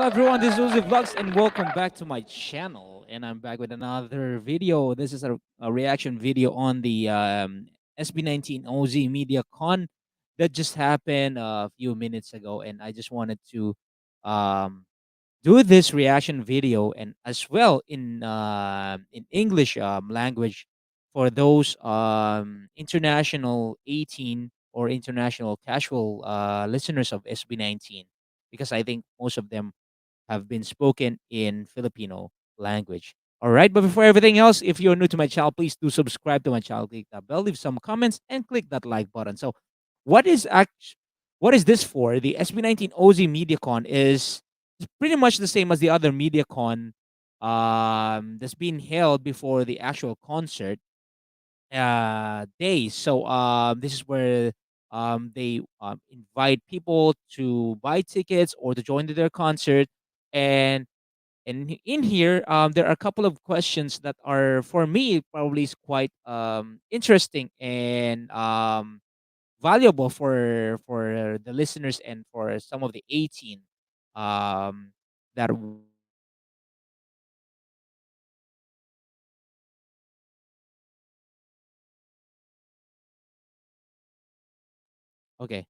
everyone, this is Uzi Vlogs and welcome back to my channel. And I'm back with another video. This is a reaction video on the SB19 OZ Media Con that just happened a few minutes ago. And I just wanted to um, do this reaction video and as well in English language for those international 18 or international casual listeners of SB19 because I think most of them have been spoken in Filipino language. All right, but before everything else, if you're new to my channel, please do subscribe to my channel, click that bell, leave some comments, and click that like button. So, what is what is this for? The SB19 OZ MediaCon is pretty much the same as the other MediaCon that's being held before the actual concert days. So this is where they invite people to buy tickets or to join to their concert, and in here there are a couple of questions that are for me probably is quite interesting and valuable for the listeners and for some of the 18 um that Okay.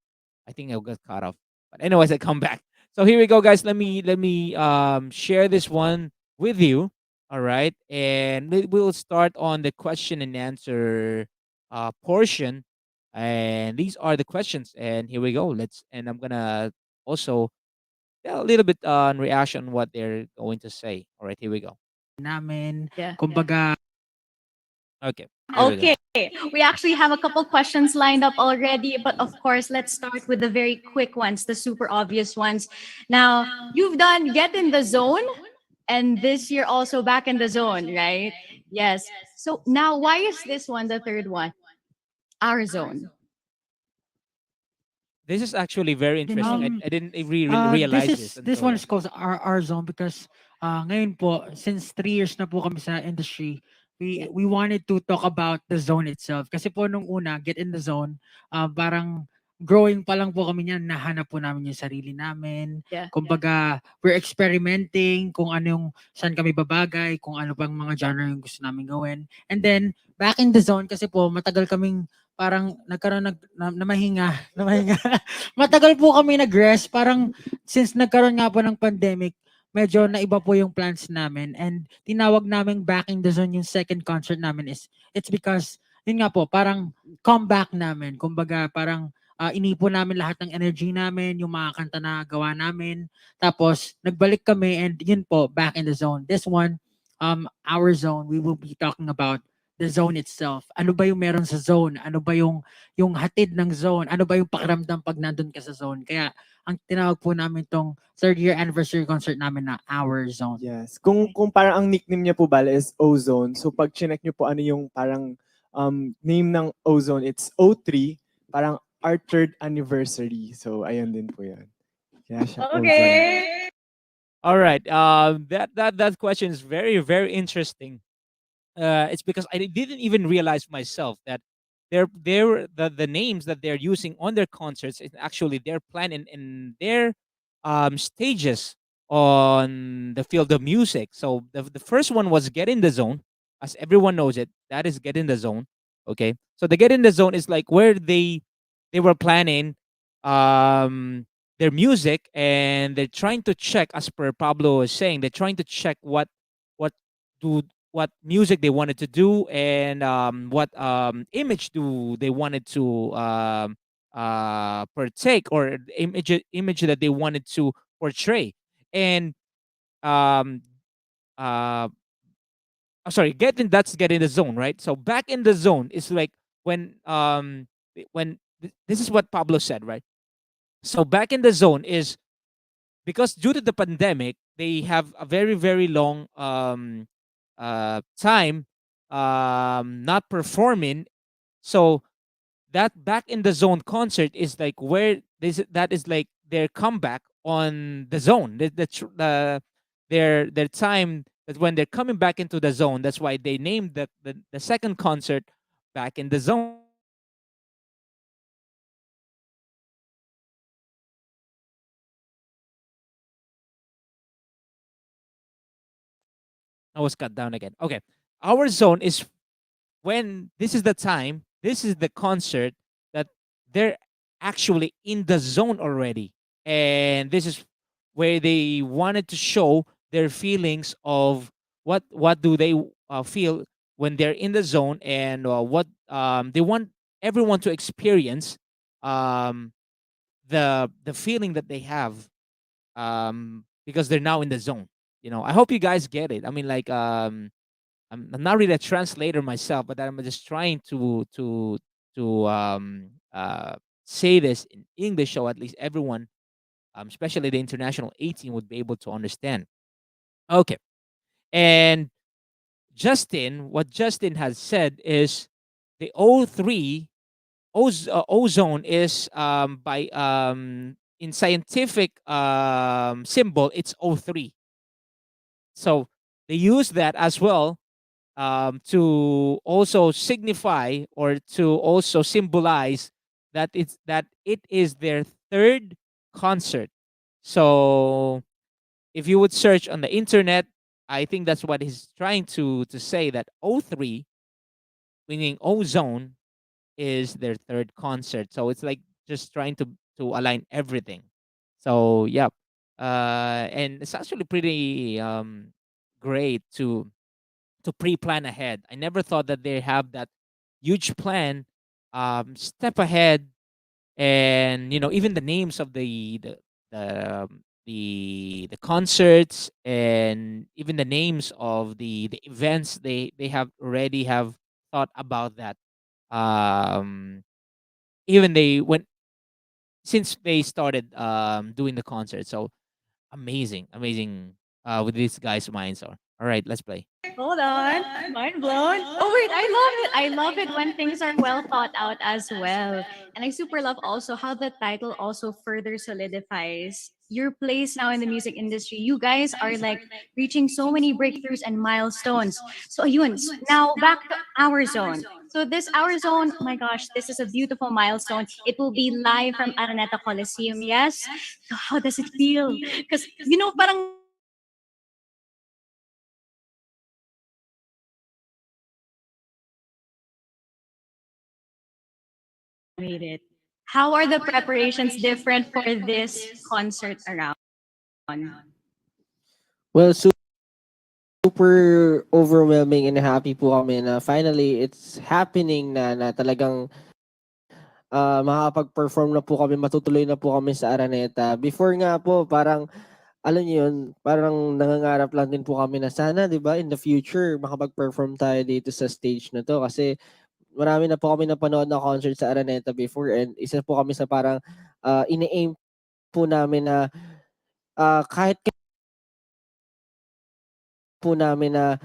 I think I got cut off. But anyways, I come back. So here we go, guys. Let me share this one with you. All right. And we'll start on the question and answer portion. And these are the questions. And here we go. I'm gonna also tell a little bit on reaction on what they're going to say. All right, here we go. namin. Yeah. Kumbaga, Okay, here we go. Okay. We actually have a couple questions lined up already, but of course, let's start with the very quick ones, the super obvious ones. Now, you've done Get in the Zone, and this year also Back in the Zone, right? Yes. So now, why is this one the third one? Our zone. This is actually very The interesting. I, name. um, I didn't really this realize this this one until is called our zone because ngayon po, since 3 years na po kami sa industry, Yeah. we wanted to talk about the zone itself. Kasi po nung una, Get in the Zone, parang growing pa lang po kami niyan, nahanap po namin yung sarili namin. Yeah. Kumbaga, we're experimenting kung ano yung, saan kami babagay, kung ano pang mga genre yung gusto namin gawin. And then, Back in the Zone, kasi po, matagal kaming parang nagkaroon na mahinga, na mahinga. Matagal po kami nag-rest. Parang since nagkaroon nga po ng pandemic, medyo naiba po yung plans namin. And tinawag namin Back in the Zone yung second concert namin is, it's because, yun nga po, parang comeback namin. Kumbaga, parang inipon namin lahat ng energy namin, yung mga kanta na gawa namin. Tapos, nagbalik kami and yun po, Back in the Zone. This one, our zone, we will be talking about the zone itself. Ano ba yung meron sa zone? Ano ba yung hatid ng zone? Ano ba yung pakiramdam pag nandun ka sa zone? Kaya ang tinawag po namin tong third year anniversary concert namin na Our Zone. Yes. Kung parang ang nickname niya po bale is Ozone. So pag chinek niyo po ano yung parang name ng Ozone, it's O3, parang our third anniversary. So ayun din po yan. Kaya siya Ozone. Okay. All right. That question is very interesting. It's because I didn't even realize myself that the names that they're using on their concerts is actually their plan in their stages on the field of music. So the first one was Get in the Zone, as everyone knows it. That is Get in the Zone. Okay. So the Get in the Zone is like where they were planning um their music, and they're trying to check, as per Pablo was saying, they're trying to check what do what music they wanted to do, and what image do they wanted to partake, or image that they wanted to portray. And um uh sorry, get in the zone, right? So Back in the Zone is like when this is what Pablo said, right? So Back in the Zone is because due to the pandemic, they have a very long time not performing. So that Back in the Zone concert is like where that is like their comeback on the zone. Their time that when they're coming back into the zone. That's why they named the second concert Back in the Zone. I was cut down again. Okay. Our zone is when this is the time, this is the concert that they're actually in the zone already. And this is where they wanted to show their feelings of what do they feel when they're in the zone, and what they want everyone to experience, um, the feeling that they have, because they're now in the zone. I hope you guys get it. I mean, like, I'm not really a translator myself, but I'm just trying to say this in English, so at least everyone, especially the international 18, would be able to understand. Okay, and what Justin has said is the O3 ozone is, by in scientific symbol, it's O3. So they use that as well, to also signify, or to also symbolize that it is their third concert. So if you would search on the internet, I think that's what he's trying to say, that O3, meaning ozone, is their third concert. So it's like just trying to align everything. So yeah, and it's actually pretty great to pre-plan ahead. I never thought that they have that huge plan, step ahead, and even the names of the concerts, and even the names of the events, they have already have thought about that. Um, even they went since they started doing the concert. So amazing, amazing, with these guys' minds are. All right, let's play. Hold on. Mind blown. Oh wait, I love it. I love it when things are well thought out as well. And I super love also how the title also further solidifies your place now in the music industry. You guys are like reaching so many breakthroughs and milestones. So yun, now back to our zone. So this our zone, oh my gosh, this is a beautiful milestone. It will be live from Araneta Coliseum, yes? So how does it feel? Because parang made it. How are the preparations different for this concert around? Well, super overwhelming and happy po kami na finally it's happening na talagang makakapag-perform na po kami, matutuloy na po kami sa Araneta. Before nga po, parang, alam niyo yun, parang nangangarap lang din po kami na sana, di ba, in the future, makapag-perform tayo dito sa stage na to. Kasi marami na po kami napanood na concert sa Araneta before, and isa po kami sa parang ine-aim po namin na kahit po namin na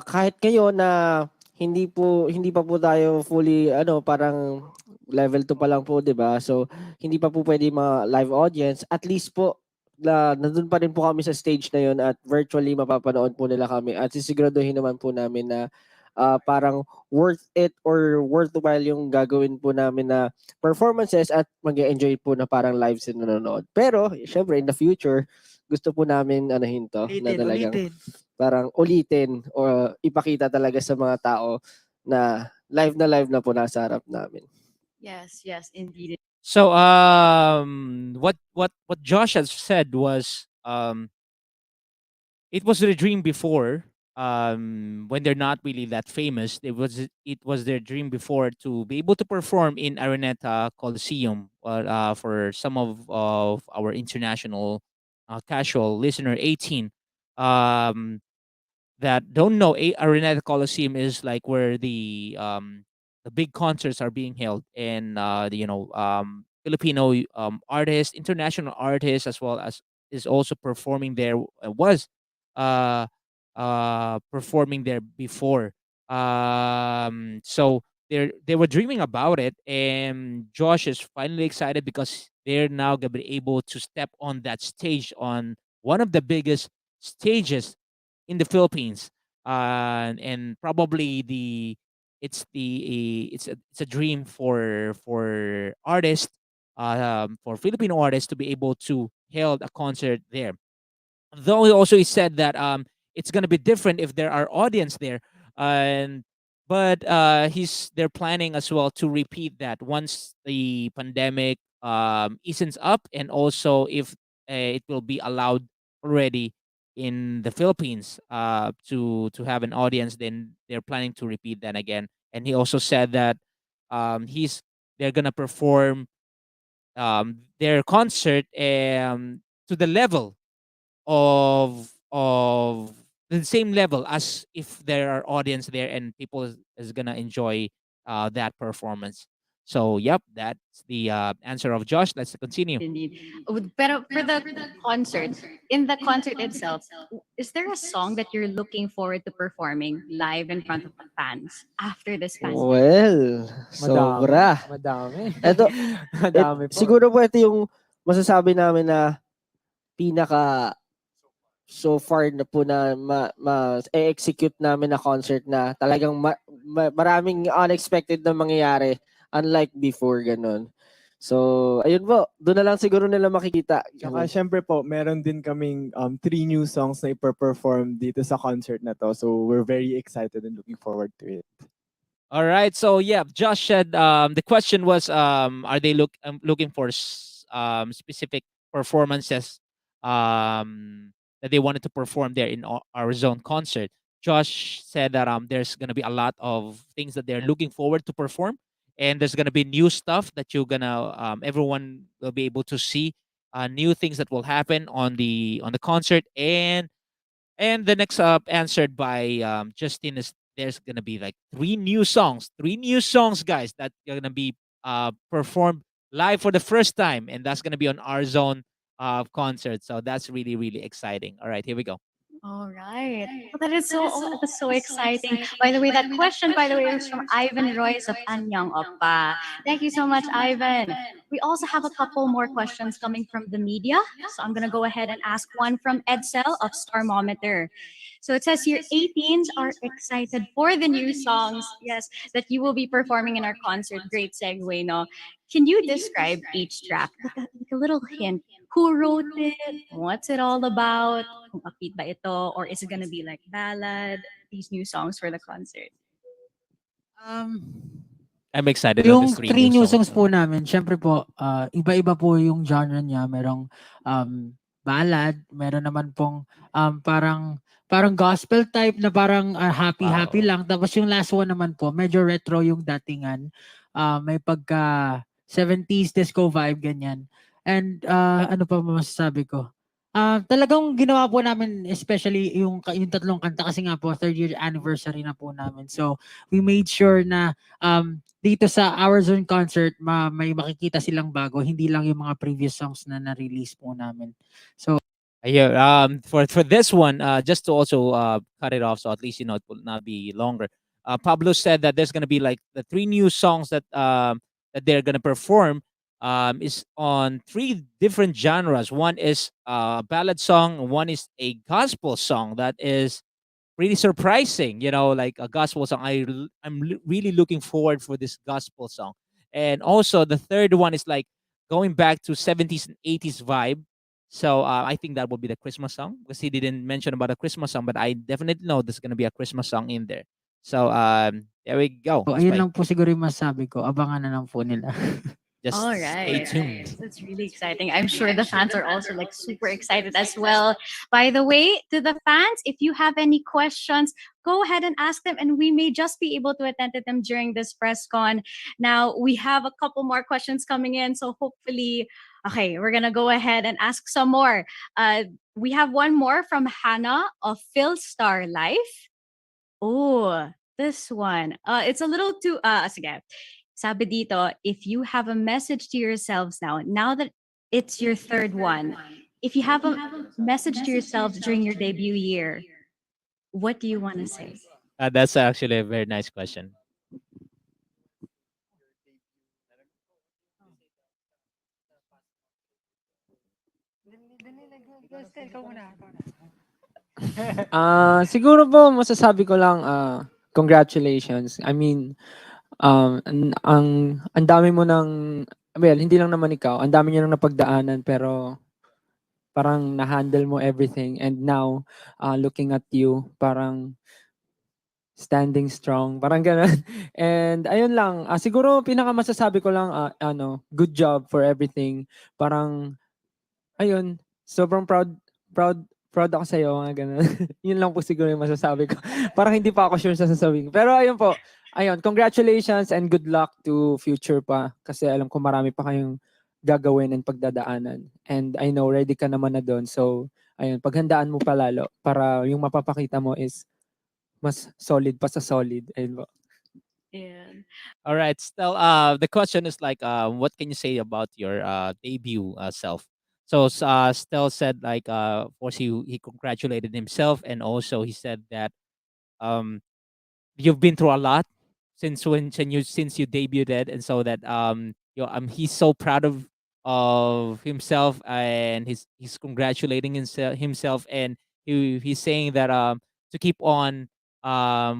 kahit ngayon na hindi pa po tayo fully parang level 2 pa lang po, 'di ba? So hindi pa po pwede mga live audience. At least po na nandun pa rin po kami sa stage na 'yon, at virtually mapapanood po nila kami, at sisiguraduhin naman po namin na parang worth it or worthwhile yung gagawin po namin na performances, at mag-enjoy po na parang live sila nanonood. Pero syempre in the future, gusto po namin anahin to na Ulitin, talagang ulitin. parang ulitin o ipakita talaga sa mga tao na live na po nasa harap namin. Yes, yes, indeed. So what Josh has said was, it was their dream before, when they're not really that famous. It was their dream before to be able to perform in Araneta Coliseum, for some of our international casual listener 18, um that don't know, Arenado Coliseum is like where the big concerts are being held, and Filipino artists, international artists, as well as is also performing there. Was uh performing there before. So they were dreaming about it, and Josh is finally excited because they're now gonna be able to step on that stage, on one of the biggest stages in the Philippines, and probably it's a dream for artists, for Filipino artists, to be able to held a concert there. Though he also said that it's gonna be different if there are audience there. And but they're planning as well to repeat that once the pandemic eases up, and also if it will be allowed already in the Philippines to have an audience, then they're planning to repeat that again. And he also said that he's they're gonna perform their concert to the level of the same level as if there are audience there, and people is gonna enjoy that performance. So yep, that's the answer of Josh. Let's continue. Indeed. Pero for the concert, in the concert itself, is there a song that you're looking forward to performing live in front of the fans after this pandemic? Well, sobra. Madami. Eto, Madami po. siguro po ito yung masasabi namin na pinaka so far na po na execute namin na concert na talagang maraming unexpected na mangyayari unlike before ganun. So, ayun po. Doon na lang siguro nila makikita. Saka syempre po, meron din kaming 3 new songs na iperperform dito sa concert na to. So we're very excited and looking forward to it. All right. So yeah, Josh said the question was are they looking for specific performances that they wanted to perform there in our zone concert. Josh said that there's gonna be a lot of things that they're looking forward to perform, and there's gonna be new stuff that you're gonna everyone will be able to see new things that will happen on the concert. And the next up answered by Justin is there's gonna be like three new songs, guys, that are gonna be performed live for the first time, and that's gonna be on our zone concert. So that's really really exciting. All right, here we go. All right. Well, that is that's so exciting. By the way, that question, by the way, was from Ivan Royce of Anyang Oppa. Thank you so much, Ivan. We also have a couple more questions coming from the media. So I'm gonna go ahead and ask one from Edsel of Starmometer. So it says here, 18s are excited for the new songs, yes, that you will be performing in our concert. Great segue, no? Can you describe each track? Like a little hint. Who wrote it? What's it all about? Kung upbeat ba ito? Or is it gonna be like ballad? These new songs for the concert. Um, I'm excited on Yung these three three new new songs. songs po namin, syempre po, iba-iba po yung genre niya. Merong ballad, meron naman pong parang gospel type na parang happy-happy Wow. lang. Tapos yung last one naman po, medyo retro yung datingan. May pagka 70s disco vibe, ganyan. And ano pa masasabi ko? Talagang ginawa po namin especially yung tatlong kanta kasi nga po 3rd year anniversary na po namin. So we made sure na dito sa Our Zone concert may makikita silang bago, hindi lang yung mga previous songs na na-release po namin. So Yeah, for this one, just to also cut it off, so at least it will not be longer. Pablo said that there's gonna be like the three new songs that they're gonna perform is on three different genres. One is a ballad song, one is a gospel song that is really surprising. Like a gospel song. Really looking forward for this gospel song, and also the third one is like going back to 70s and 80s vibe. So I think that will be the Christmas song because he didn't mention about a Christmas song, but I definitely know there's gonna be a Christmas song in there. So there we go. That's ayun right. lang po siguro yung masasabi ko. Abangan na lang po nila. Just All stay right. tuned. That's really exciting. I'm sure the fans are also like super excited as well. By the way, to the fans, if you have any questions, go ahead and ask them, and we may just be able to attend to them during this press con. Now, we have a couple more questions coming in, so hopefully, okay, we're gonna go ahead and ask some more. We have one more from Hannah of Philstar Life. Oh, this one. It's a little too sige. Sabi dito, if you have a message to yourselves now that it's your third one, if you have a message to yourselves during your debut year, what do you want to say? That's actually a very nice question. Siguro po masasabi ko lang, congratulations. I mean, ang dami mo ng well, hindi lang naman ikaw, ang dami niyo ng napagdaanan pero parang na-handle mo everything, and now looking at you, parang standing strong, parang gano'n. And ayun lang, siguro pinakamasasabi ko lang, good job for everything. Parang ayun, sobrang proud proud ako sa'yo, mga gano'n. Yun lang po siguro yung masasabi ko. Parang hindi pa ako sure sa sasabihin ko. Pero ayun po, ayun, congratulations and good luck to future pa. Kasi alam ko marami pa kayong gagawin and pagdadaanan. And I know ready ka naman na doon. So, ayun, paghandaan mo pa lalo para yung mapapakita mo is mas solid pa sa solid. Ayun po. Yeah. All right, Stel. The question is like, what can you say about your debut self? So, Stel said like, of course, he congratulated himself, and also he said that um, you've been through a lot since you debuted, and so that he's so proud of himself, and he's congratulating himself, and he's saying that to keep on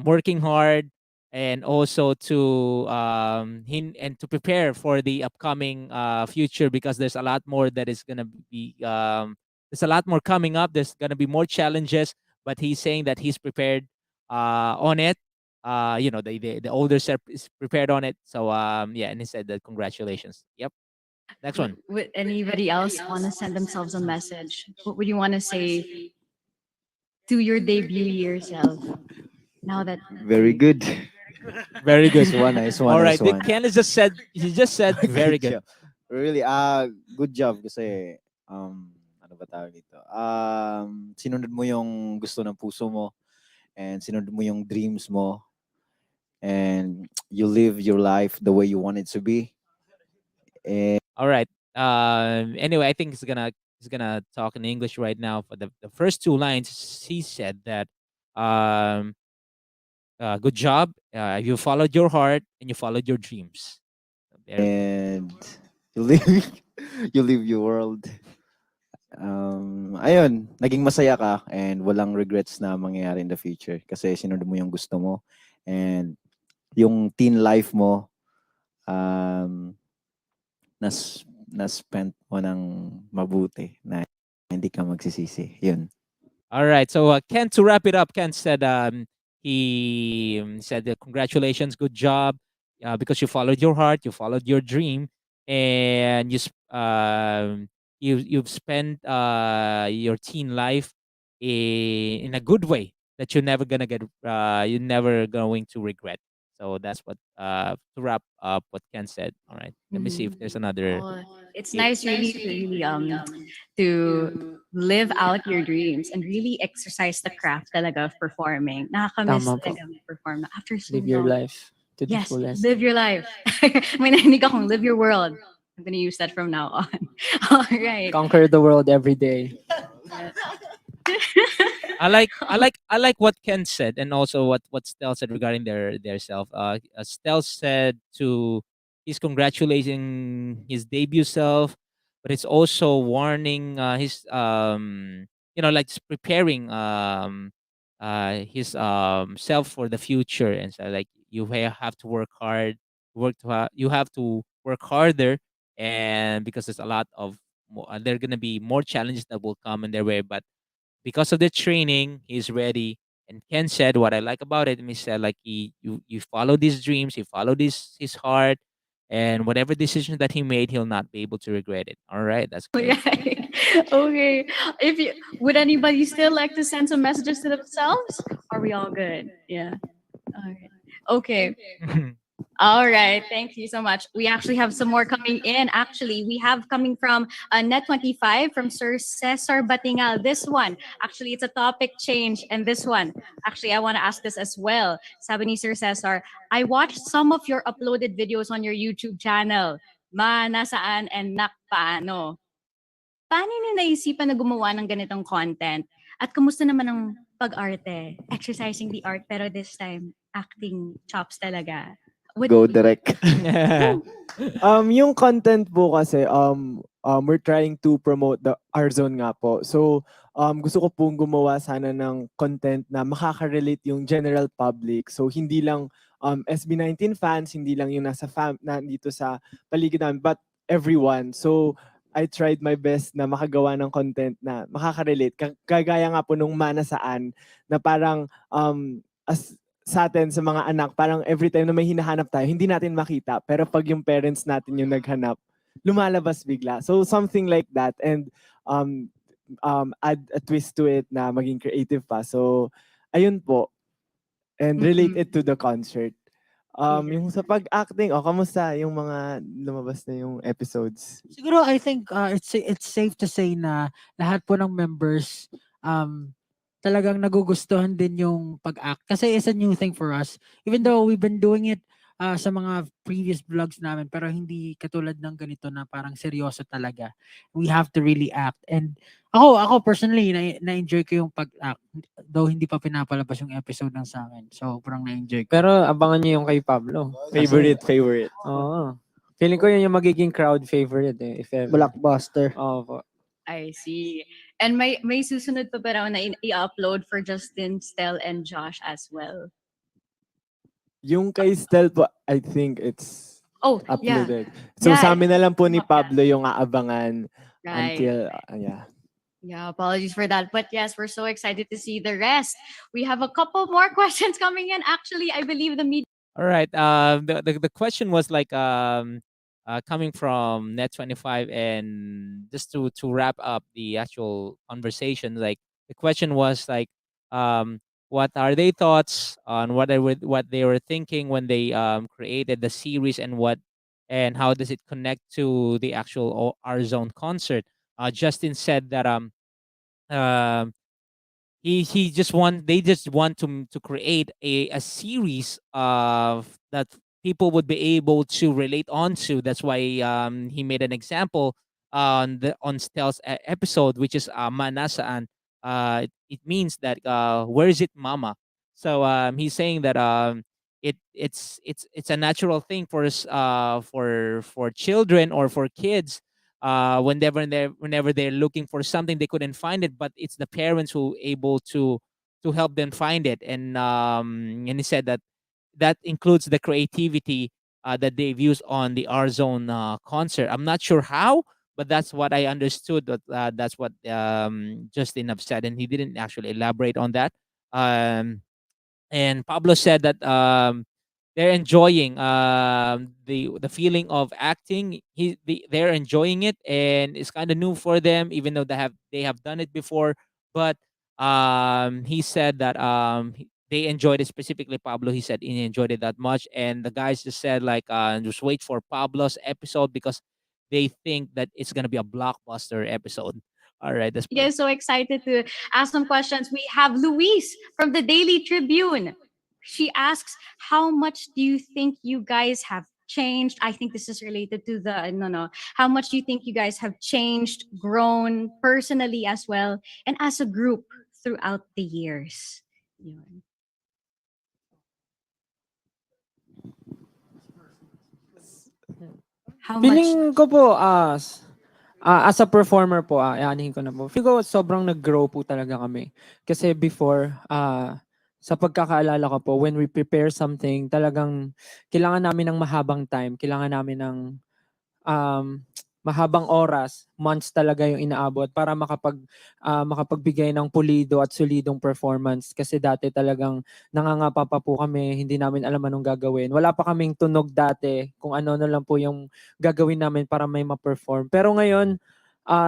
working hard, and also to and to prepare for the upcoming future, because there's a lot more that is gonna be there's a lot more coming up. There's gonna be more challenges, but he's saying that he's prepared on it. The older set is prepared on it. So yeah, and he said that congratulations. Yep. Next one. Would anybody else want to send themselves a message? What would you want to say to your debut year self? Now that Very good. Very good. Nice one, nice one, All nice right. The one. Ken has just said he just said very good. job. Really, good job kasi ano ba tawag dito? Sinunod mo yung gusto ng puso mo and sinunod mo yung dreams mo and you live your life the way you want it to be. And All right. Anyway, I think he's gonna talk in English right now. For the first two lines, he said that um good job. You followed your heart and you followed your dreams. There. and you live you live your world. Ayun, naging masaya ka and walang regrets na mangyayari in the future kasi sinunod mo yung gusto mo and yung teen life mo na-spent mo ng mabuti na hindi ka magsisisi. Yun. All right. So Ken, to wrap it up, Ken said he said that congratulations, good job, because you followed your heart, you followed your dream, and you've spent your teen life in a good way that you're never going to regret. So that's what to wrap up what Ken said. All right. Let me see if there's another. oh, it's nice really to really to live out your dreams and really exercise the craft talaga of performing. Nakakamiss Tama po. talaga perform after so Live your long. life to the Yes, fullest. live your life. May narinig akong live your world. I'm gonna use that from now on. All right. Conquer the world every day. I like what Ken said, and also what Stel said regarding their self. Stel said to he's congratulating his debut self, but it's also warning his like just preparing his self for the future, and so like have to work hard, you have to work harder, and because there's a lot of there are gonna be more challenges that will come in their way, but because of the training, he's ready. And Ken said, what I like about it, he said, like you follow these dreams, he followed his heart, and whatever decision that he made, he'll not be able to regret it. All right, that's great. Right. Okay. If you would anybody still like to send some messages to themselves? Are we all good? Yeah. All right. Okay. All right. Thank you so much. We actually have some more coming in. Actually, we have coming from Net25 from Sir Cesar Batingal. This one, actually, it's a topic change. And this one, actually, I want to ask this as well. Sabi ni Sir Cesar, I watched some of your uploaded videos on your YouTube channel. Ma, nasaan and nakpaano? Paano niyo naisipan na gumawa ng ganitong content? At kumusta naman ang pag-arte? Exercising the art, pero this time, acting chops talaga. Go direct. Yung content po kasi, we're trying to promote the our zone nga po. So, gusto ko pong gumawa sana ng content na makaka-relate yung general public. So, hindi lang SB19 fans, hindi lang yung nandito sa paligid namin, but everyone. So, I tried my best na makagawa ng content na makaka-relate. Kagaya nga po nung Manasaan na parang as sa atin, sa mga anak, parang every time na may hinahanap tayo, hindi natin makita. Pero pag yung parents natin yung naghanap, lumalabas bigla. So something like that. And add a twist to it na maging creative pa. So ayun po. And relate it to the concert. Yung sa pag-acting, kamusta yung mga lumabas na yung episodes? Siguro I think it's safe to say na lahat po ng members talagang nagugustuhan din yung pag-act kasi it's a new thing for us. Even though we've been doing it sa mga previous vlogs namin pero hindi katulad ng ganito na parang seryoso talaga. We have to really act. And ako personally na-enjoy ko yung pag-act though hindi pa pinapalabas yung episode ng sa akin. So parang na-enjoy ko. Pero abangan niyo yung kay Pablo. Favorite. Oo. Feeling ko yun yung magiging crowd favorite if ever. Blockbuster. Oo po. I see. And may susunod pa ba raw na i-upload for Justin, Stel, and Josh as well? Yung kay Stel po, I think it's Oh, yeah. uploaded. So Yeah, sa amin na lang po ni yeah. Pablo yung aabangan Right. until, yeah. Yeah, apologies for that. But yes, we're so excited to see the rest. We have a couple more questions coming in. Actually, I believe the media. All right. The question was like coming from Net25, and just to wrap up the actual conversation, like the question was like, what are their thoughts on what they were thinking when they created the series, and how does it connect to the actual R Zone concert? Justin said that um he just want they just want to create a series of that people would be able to relate onto. That's why he made an example on Stel's episode, which is Manasaan. It means that where is it, mama? So he's saying that it's a natural thing for us, for children or for kids, whenever they're looking for something they couldn't find it, but it's the parents who able to help them find it. And he said that that includes the creativity that they've used on the R Zone concert. I'm not sure how, but that's what I understood. That's what Justin have said, and he didn't actually elaborate on that. And Pablo said that they're enjoying the feeling of acting. They're enjoying it, and it's kind of new for them, even though they have done it before. But he said that they enjoyed it. Specifically, Pablo, he said he enjoyed it that much, and the guys just said like just wait for Pablo's episode because they think that it's gonna be a blockbuster episode. All right, that's You guys so excited to ask some questions. We have Louise from the Daily Tribune. She asks, how much do you think you guys have changed? I think this is related to the, no. How much do you think you guys have changed, grown personally as well, and as a group throughout the years? Yun. How much? Feeling ko po as a performer po, aanihin ko na po. Feeling ko sobrang nag-grow po talaga kami. Kasi before, sa pagkakaalala ko po, when we prepare something, talagang kailangan namin ng mahabang time. Kailangan namin ng mahabang oras, months talaga yung inaabot para makapagbigay ng pulido at solidong performance. Kasi dati talagang nangangapa pa po kami, hindi namin alam anong gagawin. Wala pa kaming tunog dati kung ano na lang po yung gagawin namin para may ma-perform. Pero ngayon,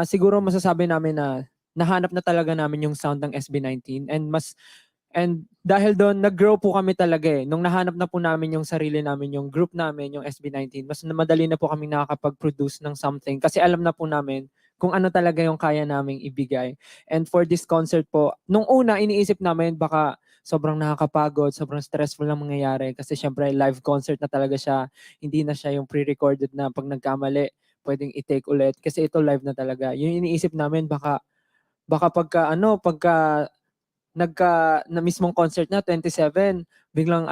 siguro masasabi namin na nahanap na talaga namin yung sound ng SB19, and dahil doon, nag-grow po kami talaga eh. Nung nahanap na po namin yung sarili namin, yung group namin, yung SB19, mas madali na po kami nakakapag-produce ng something kasi alam na po namin kung ano talaga yung kaya naming ibigay. And for this concert po, nung una, iniisip namin baka sobrang nakakapagod, sobrang stressful lang mangyayari kasi syempre live concert na talaga siya. Hindi na siya yung pre-recorded na pag nagkamali, pwedeng i-take ulit kasi ito live na talaga. Yung iniisip namin baka pagka na mismong concert na 27, biglang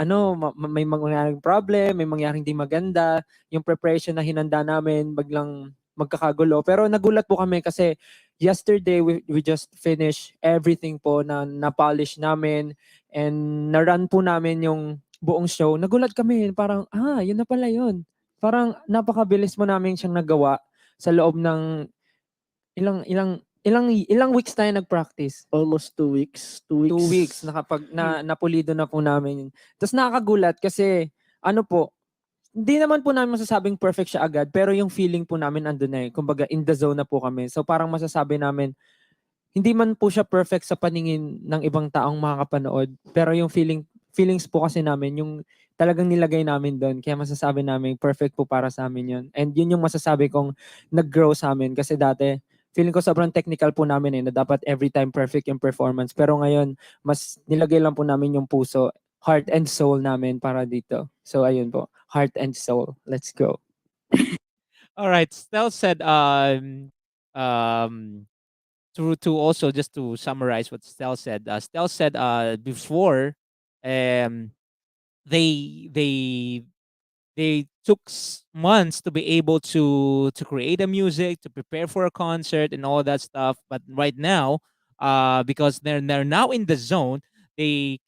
may mangyaring problem, may mangyaring di maganda, yung preparation na hinanda namin biglang magkakagulo. Pero nagulat po kami kasi yesterday we just finished everything po na polish namin and na-run po namin yung buong show. Nagulat kami, parang yun na pala yun. Parang napakabilis mo namin siyang nagawa sa loob ng ilang weeks tayo nag-practice? Almost 2 weeks. 2 2 weeks. weeks napulido na po namin yun. Tapos nakakagulat kasi ano po, hindi naman po namin masasabing perfect siya agad, pero yung feeling po namin andun na eh. Kumbaga in the zone na po kami. So parang masasabi namin, hindi man po siya perfect sa paningin ng ibang taong makakapanood, pero yung feelings po kasi namin, yung talagang nilagay namin doon. Kaya masasabi namin, perfect po para sa amin yun. And yun yung masasabi kong nag-grow sa amin. Kasi dati, feeling ko sobrang technical po namin eh, na dapat every time perfect yung performance. Pero ngayon, mas nilagay lang po namin yung puso, heart and soul namin para dito. So ayun po, heart and soul. Let's go. All right. Stel said, um, to also just to summarize what Stel said, before, um, they they took months to be able to create a music, to prepare for a concert and all that stuff, but right now, because they're now in the zone, they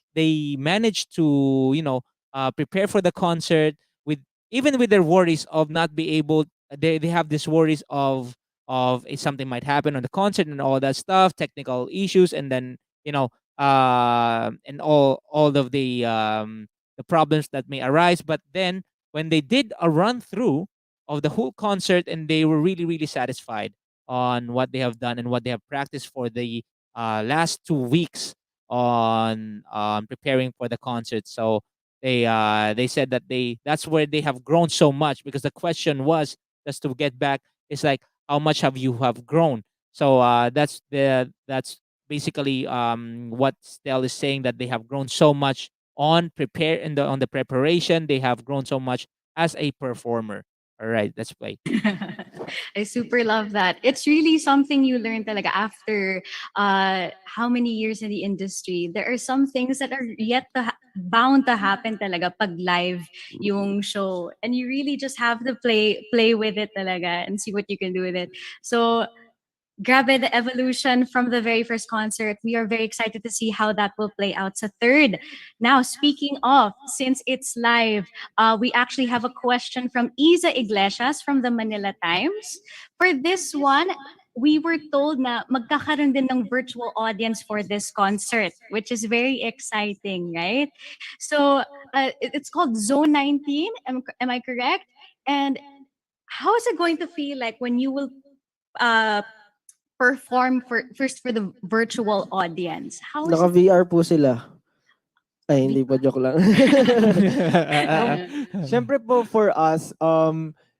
managed to, prepare for the concert with, even with their worries of not be able, they have this worries of if something might happen on the concert and all that stuff, technical issues, and then, and all of the problems that may arise. But then when they did a run through of the whole concert, and they were really really satisfied on what they have done and what they have practiced for the last 2 weeks on preparing for the concert. So they said that that's where they have grown so much, because the question was, just to get back, is like, how much have you have grown? So that's basically what Stel is saying, that they have grown so much on prepare in the on the preparation. They have grown so much as a performer. All right, let's play. I super love that. It's really something you learn talaga after how many years in the industry. There are some things that are yet bound to happen talaga pag live yung show. And you really just have to play with it talaga and see what you can do with it. So grabe the evolution from the very first concert. We are very excited to see how that will play out sa third. Now, speaking of, since it's live, we actually have a question from Isa Iglesias from the Manila Times. For this one, we were told na magkakaroon din ng virtual audience for this concert, which is very exciting, right? So, it's called Zone 19, am I correct? And how is it going to feel like when you will uh, perform first for the virtual audience? How is it? Naka-VR po sila. Ay, hindi po, joke lang. Siyempre po for us,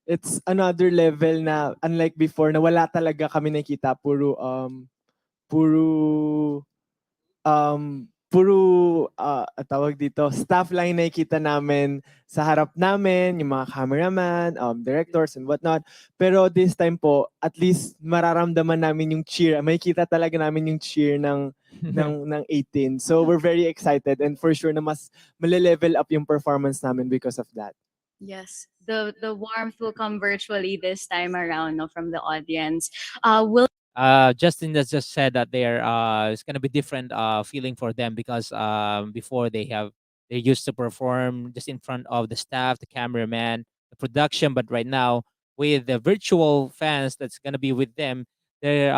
it's another level na unlike before na wala talaga kami nakita, puro tawag dito, staff lang yung nakikita namin sa harap namin, yung mga cameraman, directors and whatnot. Pero this time po, at least mararamdaman namin yung cheer. Makikita talaga namin yung cheer ng 18. So we're very excited, and for sure na mas male-level up yung performance namin because of that. Yes, the warmth will come virtually this time around, no, from the audience. Will Justin has just said that it's gonna be different feeling for them, because before they used to perform just in front of the staff, the cameraman, the production, but right now with the virtual fans that's gonna be with them, their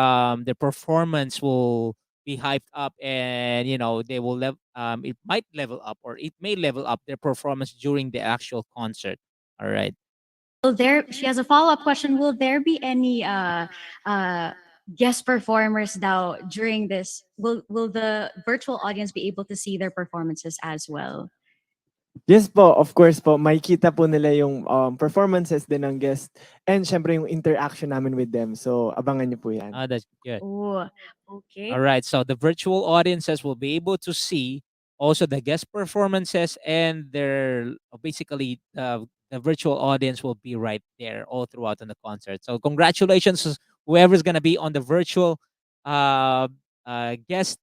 performance will be hyped up, and they will it might level up, or it may level up their performance during the actual concert. All right. there? She has a follow up question. Will there be any guest performers now during this? Will the virtual audience be able to see their performances as well? Yes po, of course po, makikita po nila yung performances din ng guest, and syempre yung interaction namin with them. So abangan niyo po yan. That's good. Oh, okay. All right. So the virtual audiences will be able to see also the guest performances, and basically the virtual audience will be right there all throughout on the concert. So congratulations to whoever's gonna be on the virtual uh, guest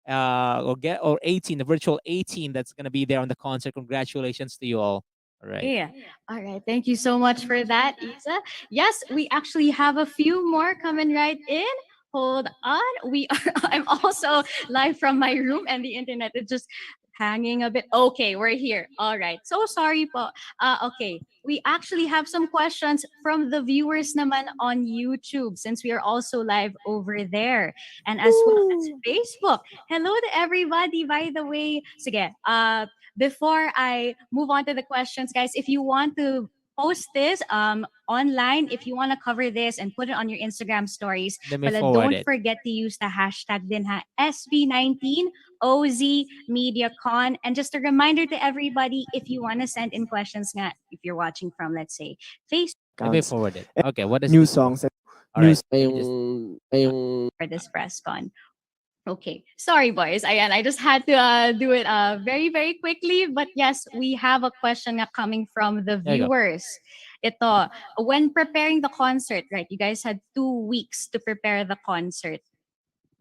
or 18, the virtual 18 that's gonna be there on the concert. Congratulations to you all. All right. Yeah. All right. Thank you so much for that, Isa. Yes, we actually have a few more coming right in. Hold on. We are I'm also live from my room, and the internet is just hanging a bit. Okay, we're here. All right. So sorry po. Okay. We actually have some questions from the viewers naman on YouTube since we are also live over there and as well as Facebook. Hello to everybody, by the way. Sige, before I move on to the questions, guys, if you want to post this online, if you want to cover this and put it on your Instagram stories, Let me but forward don't it. forget to use the hashtag din ha, SB19 OZ MediaCon. And just a reminder to everybody, if you want to send in questions nga, if you're watching from, let's say, Facebook Let me Counts. forward it. And Okay, what is new this for? songs and All new right. Ay Let me yung just. ay yung for this press con. Okay. Sorry, boys. Ayan, I just had to do it very, very quickly. But yes, we have a question nga coming from the There you go. viewers. Ito, when preparing the concert, right? You guys had 2 weeks to prepare the concert.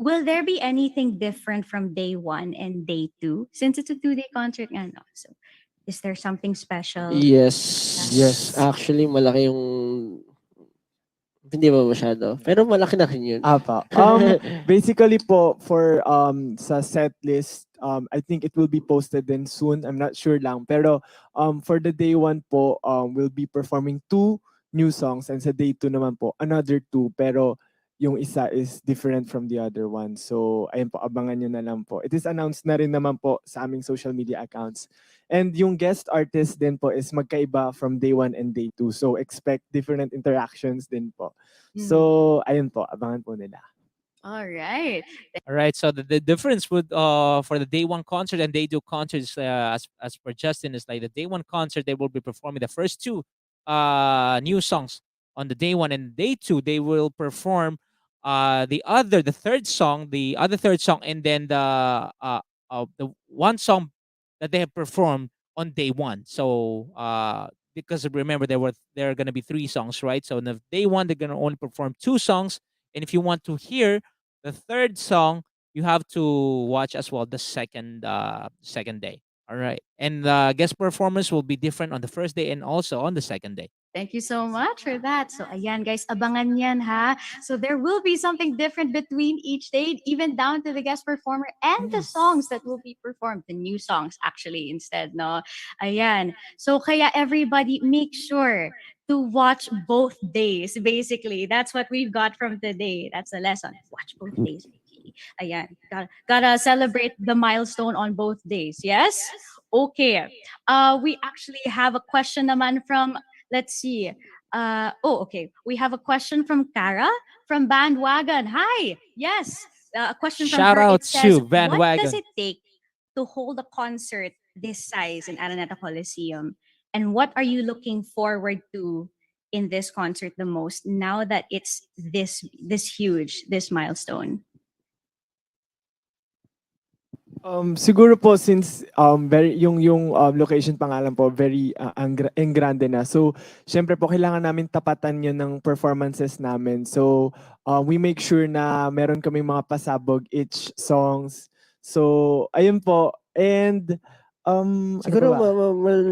Will there be anything different from day one and day two? Since it's a 2-day concert nga, no? So, is there something special? yes, Yes. actually malaki yung hindi ba masyado, pero malaki na rin yun. Apa. Basically po for sa set list, I think it will be posted then soon. I'm not sure lang. Pero for the day one po, we'll be performing 2 new songs and sa day two naman po another 2 pero yung isa is different from the other one. So ayun po, abangan nyo na lang po. It is announced na rin naman po sa aming social media accounts. And yung guest artist din po is magkaiba from day one and day two. So expect different interactions din po. So, ayun po, abangan po nila. All right. All right. So the difference would for the day one concert and day two concerts as per Justin is like the day one concert they will be performing the first 2 new songs on the day one, and day two they will perform the other third song, and then the one song that they have performed on day one. So because remember there are gonna be 3 songs, right? So on the day one they're gonna only perform 2 songs, and if you want to hear the third song, you have to watch as well the second day. All right. And guest performance will be different on the first day and also on the second day. Thank you so much for that. So ayan guys, abangan yan ha. So there will be something different between each day, even down to the guest performer and the songs that will be performed, the new songs actually instead, no? Ayan. So kaya everybody make sure to watch both days. Basically, that's what we've got from today. That's the lesson. Watch both days. Vicky. Ayan. Gotta celebrate the milestone on both days. Yes? Okay. We actually have a question naman from, let's see. Okay. We have a question from Kara from Bandwagon. Hi. Yes. A question from Shout her. out It says, to what does Bandwagon. it take to hold a concert this size in Araneta Coliseum? And what are you looking forward to in this concert the most now that it's this huge, this milestone? Siguro po since very yung location pangalan po very ang grande na. So, syempre po kailangan namin tapatan 'yun ng performances namin. So, we make sure na meron kaming mga pasabog each songs. So, ayun po. And ano pa Siguro ba?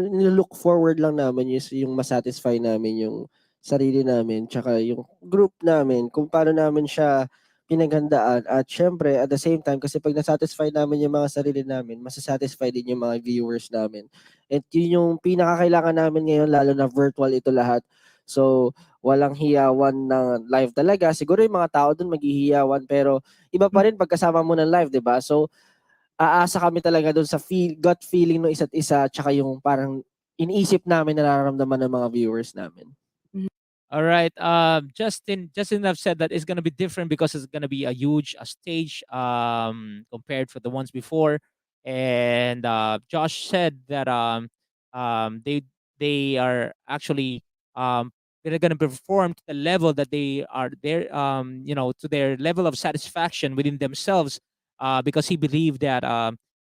nilo-look forward lang namin is yung ma-satisfy namin yung sarili namin tsaka yung group namin kung paano namin siya pinaghandaan at siyempre at the same time kasi 'pag na-satisfy namin yung mga sarili namin, masa-satisfy din yung mga viewers namin. At yun yung pinakakailangan namin ngayon lalo na virtual ito lahat. So, walang hiyawan na live talaga. Siguro yung mga tao dun maghihiyawan pero iba pa rin pagkasama mo ng live, 'di ba? So, aasa kami talaga dun sa gut feeling ng isa't isa tsaka yung parang iniisip namin nararamdaman ng mga viewers namin. All right. Justin have said that it's gonna be different because it's gonna be a huge stage compared for the ones before. And Josh said that they are actually they're gonna perform to the level that they are there to their level of satisfaction within themselves because he believed that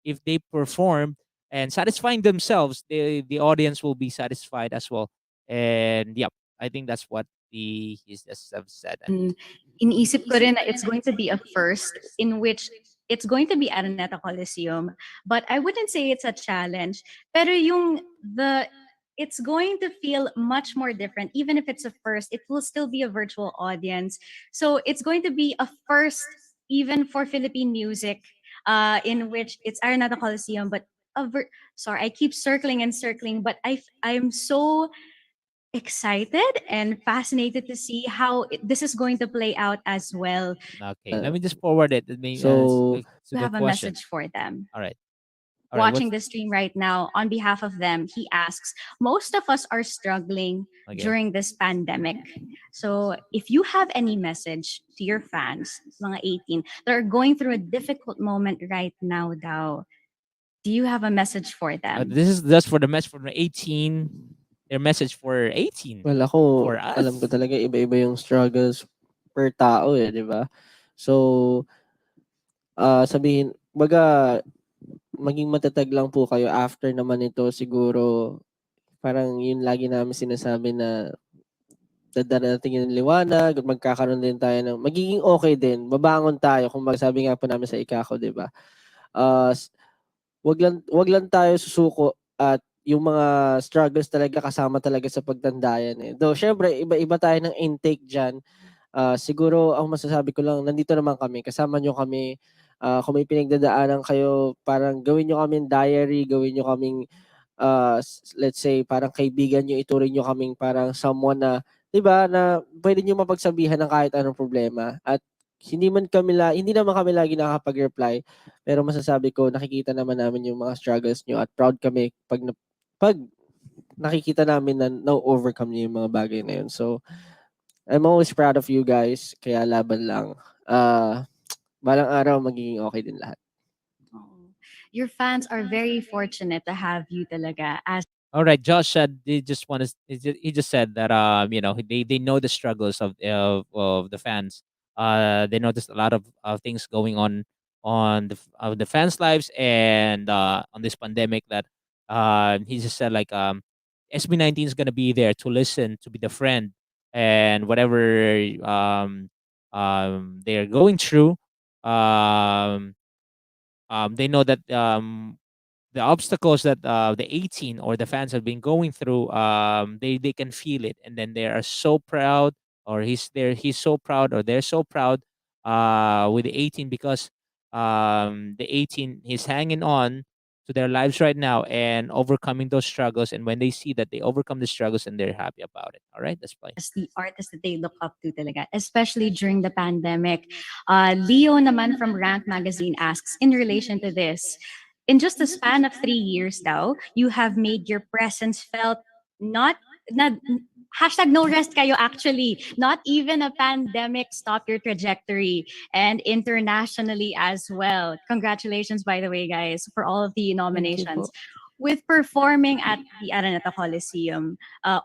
if they perform and satisfying themselves, the audience will be satisfied as well. And yeah, I think that's what he's just have said. And Iniisip ko rin na it's going to be a first in which it's going to be Araneta Coliseum, but I wouldn't say it's a challenge. Pero it's going to feel much more different. Even if it's a first, it will still be a virtual audience. So it's going to be a first even for Philippine music, in which it's Araneta Coliseum, but sorry, I keep circling and circling, but I'm so excited and fascinated to see how this is going to play out as well. Okay, let me just forward it. So To To the have a question. message for them. All right. All right. Watching the stream right now, on behalf of them, he asks, most of us are struggling Okay. during this pandemic. So if you have any message to your fans, mga 18, that are going through a difficult moment right now daw, do you have a message for them? This is just for the message for the 18. Their message for 18. well, ako, For alam ko us. talaga iba-iba yung struggles per tao eh, di ba? So, sabihin, baga, maging matatag lang po kayo after naman ito siguro parang yun lagi namin sinasabi na darating yung liwanag, magkakaroon din tayo ng magiging okay din, babangon tayo kung sabi nga po namin sa ikako, 'di ba? Ah, wag lang tayo susuko at yung mga struggles talaga kasama talaga sa pagtanda yan eh. Though syempre iba-iba tayo ng intake diyan. Siguro ang masasabi ko lang nandito naman kami, kasama nyo kami. Kung may pinagdadaanan kayo, parang gawin nyo kaming diary, gawin nyo kaming let's say parang kaibigan nyo, ituring nyo kaming parang someone na, 'di ba, na pwede nyo mapagsabihan ng kahit anong problema. At hindi naman kami lagi nakakapag-reply, pero masasabi ko nakikita naman namin yung mga struggles nyo at proud kami pag nakikita namin na na-overcome niyo yung mga bagay na yun. So, I'm always proud of you guys, kaya laban lang. Balang araw magiging okay din lahat. Oh, your fans are very fortunate to have you talaga as All right, Josh said he just said that they know the struggles of the fans. They noticed a lot of things going on the fans' lives and on this pandemic that he just said like SB19 is gonna be there to listen, to be the friend, and whatever they're going through, um, they know that the obstacles that the 18 or the fans have been going through, they can feel it, and then they are so proud, or he's so proud, or they're so proud with the 18 because the 18 is hanging on to their lives right now and overcoming those struggles, and when they see that they overcome the struggles and they're happy about it. All right, let's play. the artist that they look up to talaga, especially during the pandemic. Leo naman from Rank Magazine asks, in relation to this, in just a span of 3 years daw, you have made your presence felt not, not hashtag no rest kayo actually. Not even a pandemic stopped your trajectory and internationally as well. Congratulations, by the way, guys, for all of the nominations. With performing at the Araneta Coliseum,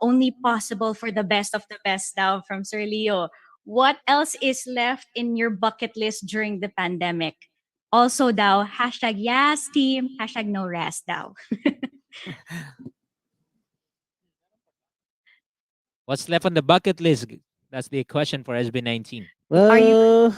only possible for the best of the best daw from Sir Leo. What else is left in your bucket list during the pandemic? Also daw, hashtag yes team, hashtag no rest daw. What's left on the bucket list? That's the question for SB19. Are you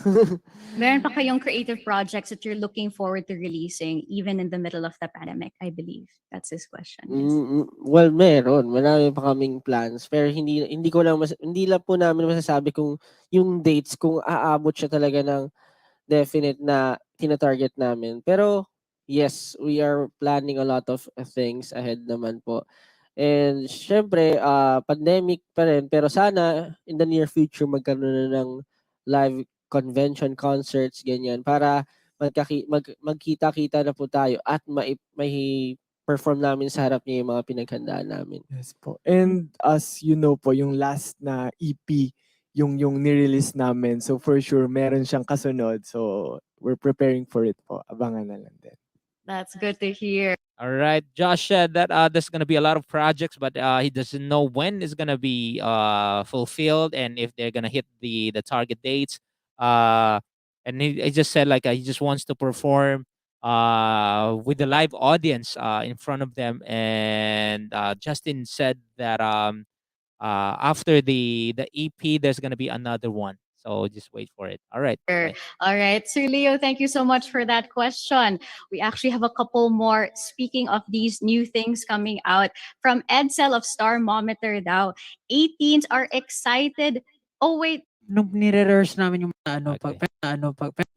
Well, Meron pa kayong creative projects that you're looking forward to releasing even in the middle of the pandemic, I believe. That's his question. Yes. well, meron. Marami pa kaming plans. Pero hindi lang po namin masasabi kung yung dates, kung aabot siya talaga ng definite na tina-target namin. Pero yes, we are planning a lot of things ahead naman po. And syempre, pandemic pa rin. Pero sana in the near future magkaroon na ng live convention concerts, ganyan. Para magkita-kita na po tayo at may perform namin sa harap niya yung mga pinaghandaan namin. Yes po. And as you know po, yung last na EP, yung ni-release namin. So for sure, meron siyang kasunod. So we're preparing for it po. Abangan na lang din. That's good to hear. All right. Josh said that there's going to be a lot of projects, but he doesn't know when it's going to be fulfilled and if they're going to hit the target dates. And he just said like he just wants to perform with the live audience in front of them. And Justin said that after the EP, there's going to be another one. So just wait for it. All right. Sure. Bye. All right. Sir Leo, thank you so much for that question. We actually have a couple more. Speaking of these new things coming out from Edsel of Starmometer daw, 18s are excited. Oh, wait. nung nire-rehearse namin yung Okay.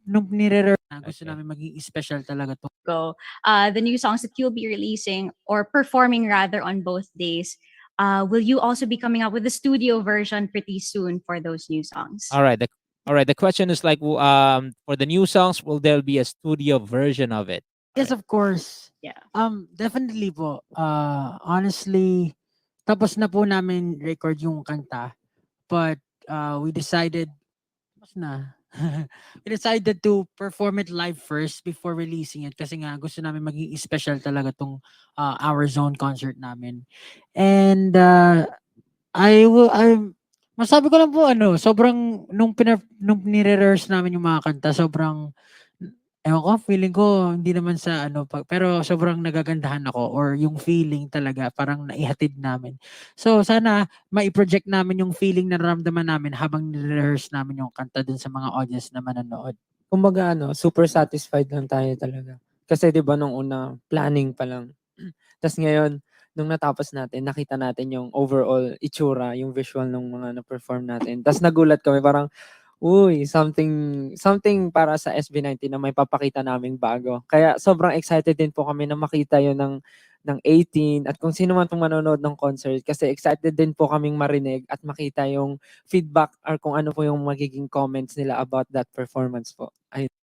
nung nire-rehearse na gusto Okay. namin maging special talaga 'to. Go. The new songs that you'll be releasing or performing rather on both days. Will you also be coming up with a studio version pretty soon for those new songs? All right. All right. The question is like, for the new songs, will there be a studio version of it? Yes, of course. Yeah. Definitely po. Honestly, tapos na po namin record yung kanta, but we decided tapos na. We decided to perform it live first before releasing it kasi nga gusto namin maging special talaga tong Our Zone concert namin. And masabi ko lang po sobrang nung nire-rehearse namin yung mga kanta, sobrang ewan ko, feeling ko hindi naman sa pero sobrang nagagandahan ako or yung feeling talaga parang naihatid namin. So sana mai-project namin yung feeling na nararamdaman namin habang nire-rehearse namin yung kanta dun sa mga audience na manonood. Kumbaga super satisfied lang tayo talaga. Kasi 'di ba nung una planning pa lang. Tas ngayon nung natapos natin nakita natin yung overall itsura, yung visual ng mga na-perform natin. Tas nagulat kami parang, uy, something para sa SB19 na may papakita naming bago. Kaya sobrang excited din po kami na makita yun ng 18 at kung sino man pong manonood ng concert kasi excited din po kaming marinig at makita yung feedback or kung ano po yung magiging comments nila about that performance po. Ayun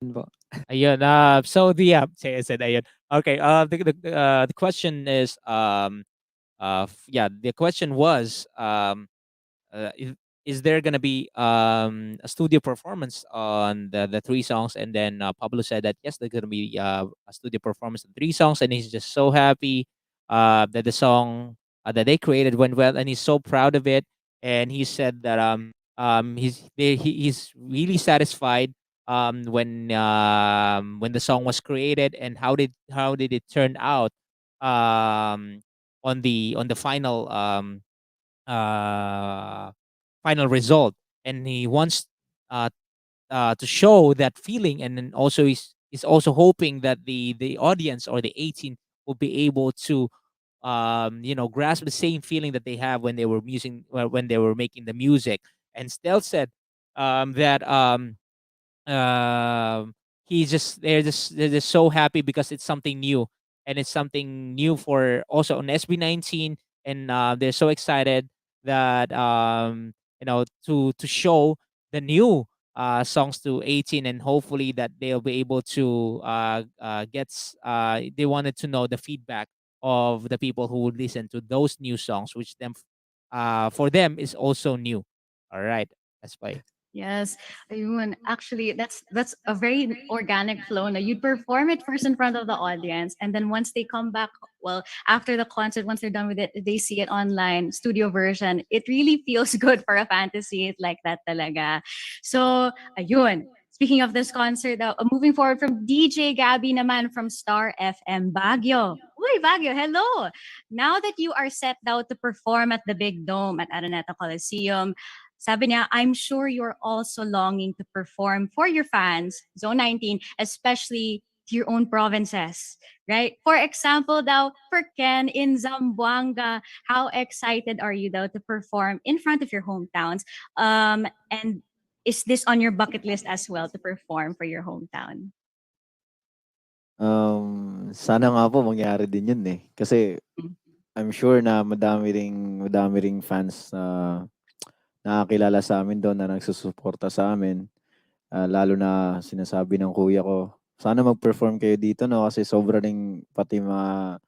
po. Ayun. So say I said ayun. Okay. The question is yeah, the question was is there gonna be a studio performance on the three songs? And then Pablo said that yes, there's gonna be a studio performance of three songs, and he's just so happy that the song that they created went well, and he's so proud of it. And he said that he's really satisfied when the song was created, and how did it turn out on the uh final result. And he wants uh, to show that feeling, and then also he's also hoping that the audience or the 18 will be able to grasp the same feeling that they have when they were making the music. And Stel said that um they're just so happy because it's something new, and it's something new for also on SB19. And they're so excited that to show the new songs to 18, and hopefully that they'll be able to they wanted to know the feedback of the people who would listen to those new songs, which for them is also new. All right, that's why. Yes, ayun. Actually, that's a very organic flow. Now you'd perform it first in front of the audience, and then once they come back, well, after the concert, once they're done with it, they see it online, studio version. It really feels good for a fan to see it like that, talaga. So, ayun. Speaking of this concert, moving forward from DJ Gabby naman from Star FM Baguio. Uy, Baguio, hello! Now that you are set out to perform at the Big Dome at Araneta Coliseum, sabi niya, I'm sure you're also longing to perform for your fans, Zone 19, especially to your own provinces, right? For example, daw, for Ken in Zamboanga, how excited are you daw to perform in front of your hometowns? And is this on your bucket list as well to perform for your hometown? Sana nga po mangyari din yun eh. Kasi Mm. I'm sure na madami ring fans na nakakilala sa amin doon na nagsusuporta sa amin. Lalo na sinasabi ng kuya ko, sana mag-perform kayo dito no kasi sobra ring pati mga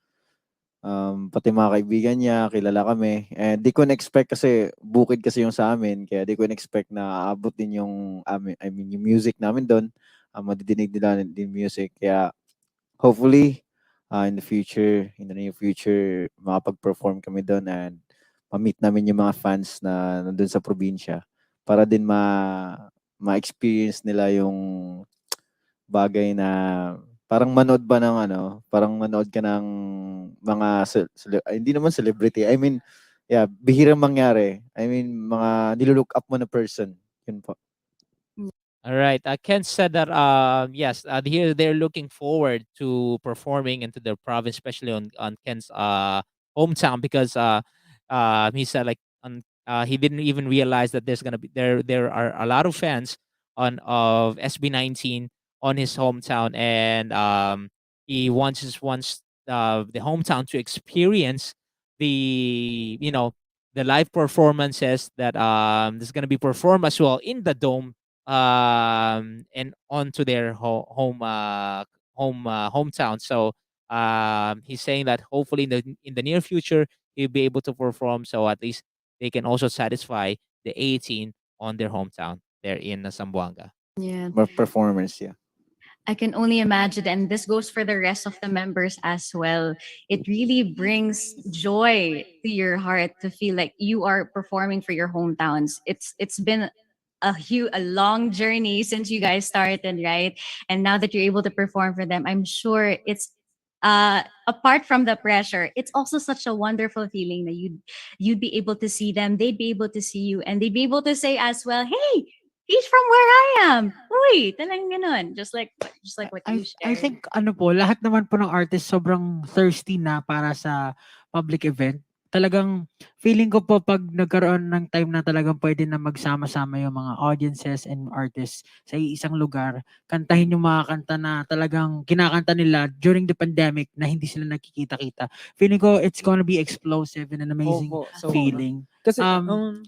kaibigan niya, kilala kami. Di ko na-expect kasi bukid kasi yung sa amin, kaya di ko na-expect na aabot din yung music namin doon. Madidinig nila din music. Kaya hopefully, in the near future, makapag-perform kami doon and ma-meet namin yung mga fans na nandun sa probinsya para din ma-experience nila yung bagay na parang manood ba ng parang manood ka ng mga hindi naman celebrity. I mean, yeah, bihirang mangyari. I mean, mga nilulook up mo na person. Yun po. All right. Ken said that yes, here they're looking forward to performing into their province, especially on Ken's hometown, because he said like he didn't even realize that there's gonna be there are a lot of fans on of SB19 on his hometown, and he wants the hometown to experience the the live performances that is gonna be performed as well in the dome, and onto their hometown. So he's saying that hopefully in the near future he'll be able to perform, so at least they can also satisfy the 18 on their hometown there in Zamboanga. Yeah. Performance, yeah. I can only imagine, and this goes for the rest of the members as well. It really brings joy to your heart to feel like you are performing for your hometowns. It's been a long journey since you guys started, right? And now that you're able to perform for them, I'm sure it's apart from the pressure, it's also such a wonderful feeling that you'd be able to see them, they'd be able to see you, and they'd be able to say as well, hey, he's from where I am. Uy, talagang ganun. Just like what I you I shared. think ano po, lahat naman po ng artist sobrang thirsty na para sa public event. Talagang feeling ko po 'pag nagkaroon ng time na talagang pwede na magsama-sama yung mga audiences and artists sa iisang lugar, kantahin yung mga kanta na talagang kinakanta nila during the pandemic na hindi sila nagkikita-kita. Feeling ko it's gonna be explosive and an amazing Opo, sobra. feeling. Kasi,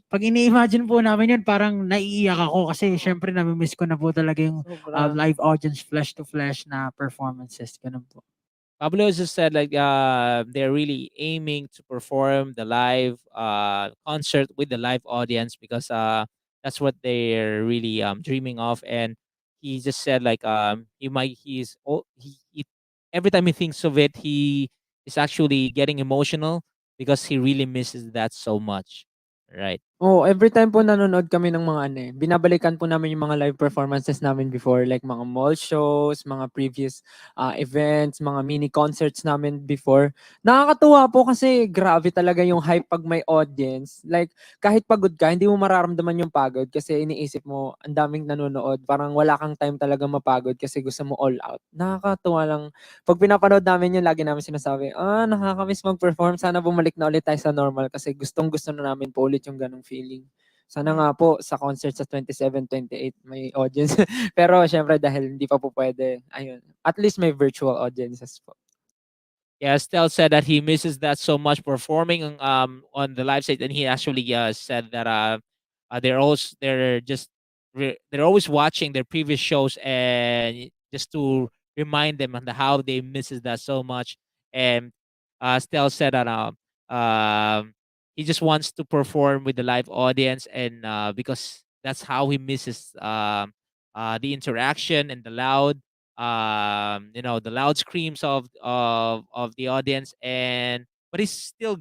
Pag ini-imagine po namin yun, parang naiiyak ako kasi syempre nami-miss ko na po talaga yung sobra. live audience flesh to flesh na performances, ganun po. Pablo just said like they're really aiming to perform the live concert with the live audience, because that's what they're really dreaming of. And he just said like he every time he thinks of it, he is actually getting emotional because he really misses that so much, right? Oo, every time po nanonood kami ng mga ano, binabalikan po namin yung mga live performances namin before, like mga mall shows, mga previous events, mga mini concerts namin before. Nakakatuwa po kasi grabe talaga yung hype 'pag may audience. Like kahit pagod ka, hindi mo mararamdaman yung pagod kasi iniisip mo ang daming nanonood, parang wala kang time talaga mapagod kasi gusto mo all out. Nakakatuwa lang 'pag pinapanood namin yun, lagi namin sinasabi, nakakamiss mag-perform, sana bumalik na ulit tayo sa normal kasi gustong-gusto na namin po ulit yung ganong feeling. Sana nga po sa concert sa 27, 28 may audience. Pero syempre dahil hindi pa po pwede, ayun. At least may virtual audiences po. Yeah, Stel said that he misses that so much, performing on the live stage, and he actually said that they're always watching their previous shows, and just to remind them on how they misses that so much. And Stel said that he just wants to perform with the live audience, and because that's how he misses the interaction and the loud the loud screams of the audience. And but he's still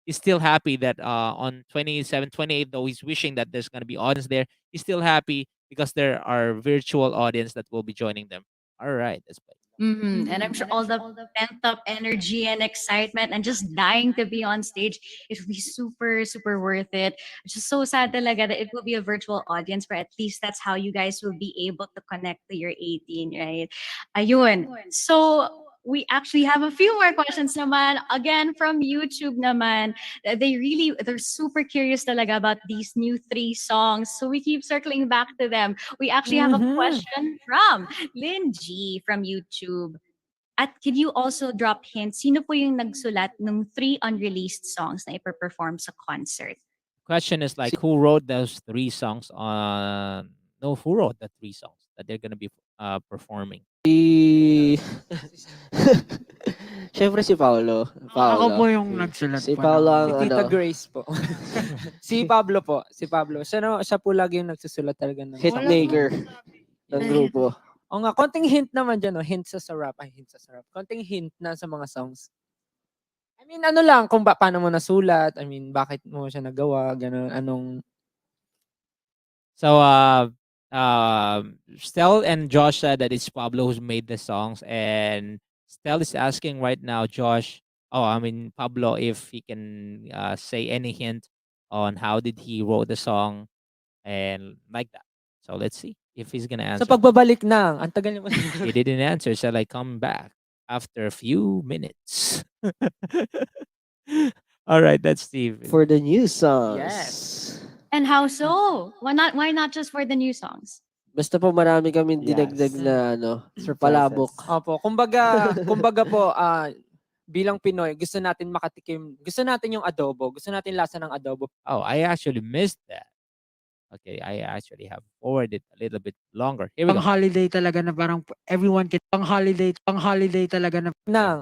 he's still happy that on 27, 28, though he's wishing that there's going to be audience there, he's still happy because there are virtual audience that will be joining them. All right, that's great. And I'm sure all the pent up energy and excitement and just dying to be on stage, it will be super, super worth it. It's just so sad talaga that it will be a virtual audience, but at least that's how you guys will be able to connect to your 18, right? Ayun. So, we actually have a few more questions naman. Again, from YouTube naman. They're super curious talaga about these new 3 songs. So we keep circling back to them. We actually have a question from Lynn G from YouTube. At could you also drop hints? Sino po yung nagsulat ng 3 unreleased songs na iperperform sa concert? Question is like, who wrote those 3 songs on? No, who wrote the 3 songs that they're gonna be performing? Si Siyempre si Paolo. Ako po Paolo. yung nagsulat Si po Paolo ng ang Si Tita ano, Grace po. Si Pablo po. Si Pablo. Siya po lagi yung nagsusulat talaga ng songs. hitmaker ng grupo. O nga, konting hint naman dyan, hint sa sarap. Ay, hint sa sarap. Konting hint na sa mga songs. I mean, ano lang, kung paano mo nasulat, I mean, bakit mo siya nagawa, gano'n, anong... So Stel and Josh said that it's Pablo who's made the songs, and Stel is asking right now Josh, Pablo, if he can say any hint on how did he wrote the song and like that. So let's see if he's gonna Sa answer. pagbabalik na, ang tagal niya pa. He didn't answer, so like come back after a few minutes. All right, that's Steve. For the new songs. Yes. And how so? Why not just for the new songs? Basta po marami kaming dinagdag Yes. na palabok. Opo, kumbaga po, bilang Pinoy, gusto natin makatikim, gusto natin yung adobo, gusto natin lasa ng adobo. Oh, I actually missed that. Okay, I actually have forwarded a little bit longer. Here we Pang go. holiday talaga na parang everyone can pang holiday talaga na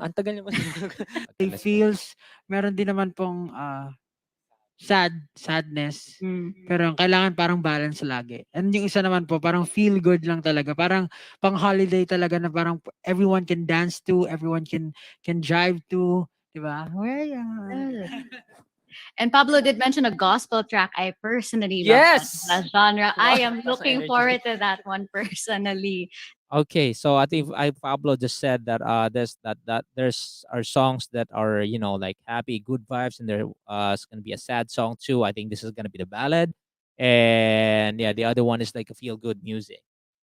Ang tagal niyo Okay, let's go. feels meron din naman pong sadness. Pero ang kailangan parang balance lagi. And yung isa naman po, parang feel good lang talaga. Parang pang holiday talaga na parang everyone can dance to, everyone can drive to, di ba? And Pablo did mention a gospel track. I personally Yes! love that genre. I am Nasa looking energy. forward to that one personally. Okay, so I think Pablo just said that there's are songs that are like happy, good vibes, and it's gonna be a sad song too. I think this is gonna be the ballad, and yeah, the other one is like a feel good music,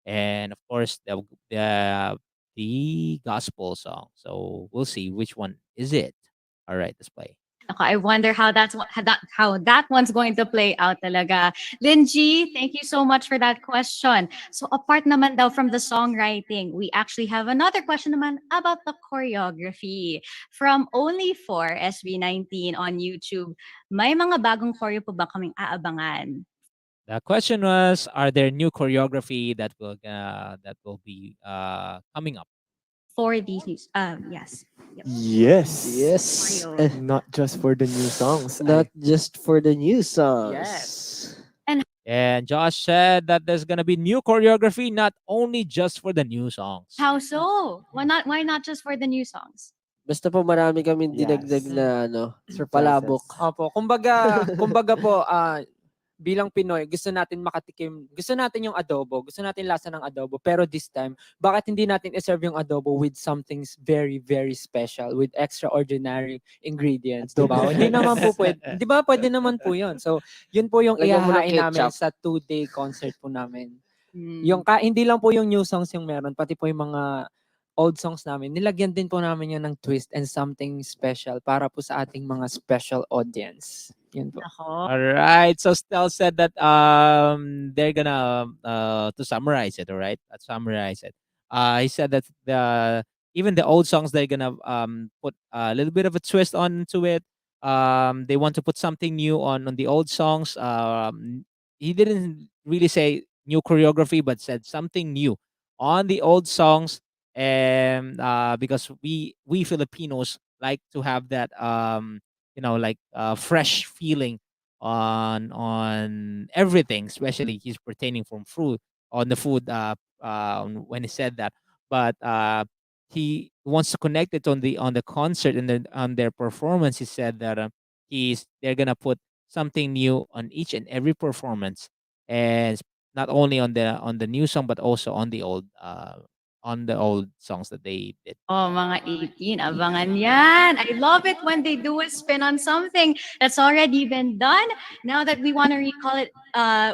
and of course the gospel song. So we'll see which one is it. All right, let's play. Ako, I wonder how how that one's going to play out talaga. Linji, thank you so much for that question. So apart naman daw from the songwriting, we actually have another question naman about the choreography. From only for SB19 on YouTube, may mga bagong choreo po ba kaming aabangan? The question was, are there new choreography that will be coming up? For these news. Yes. Yep. Yes. Yes. Choreo. Not just for the new songs. Not just for the new songs. Yes. And Josh said that there's gonna be new choreography, not only just for the new songs. How so? Why not just for the new songs? Basta po marami kaming dinagdag Yes. na palabok. Opo, kumbaga po, bilang Pinoy, gusto natin makatikim, gusto natin yung adobo, gusto natin lasa ng adobo, pero this time, bakit hindi natin iserve yung adobo with something very, very special, with extraordinary ingredients, di ba? Adobo Hindi naman po flakes. pwede, di ba? Pwede naman po yun. So, yun po yung Lagyan mo ng ihahain namin ketchup. sa 2-day concert po namin. Mm. Yung hindi lang po yung new songs yung meron, pati po yung mga old songs namin, nilagyan din po namin yun ng twist and something special para po sa ating mga special audience. Yun po. Nako. All right. So Stel said that they're gonna to summarize it. All right, let's summarize it. He said that even the old songs they're gonna put a little bit of a twist onto it. They want to put something new on the old songs. He didn't really say new choreography, but said something new on the old songs. And because we Filipinos like to have that like fresh feeling on everything, especially he's pertaining from food on the food when he said that. But he wants to connect it on the concert and then on their performance. He said that they're gonna put something new on each and every performance, and not only on the new song but also on the old songs that they did. Oh, mga 18, abangan yan. I love it when they do a spin on something that's already been done. Now that we want to recall it,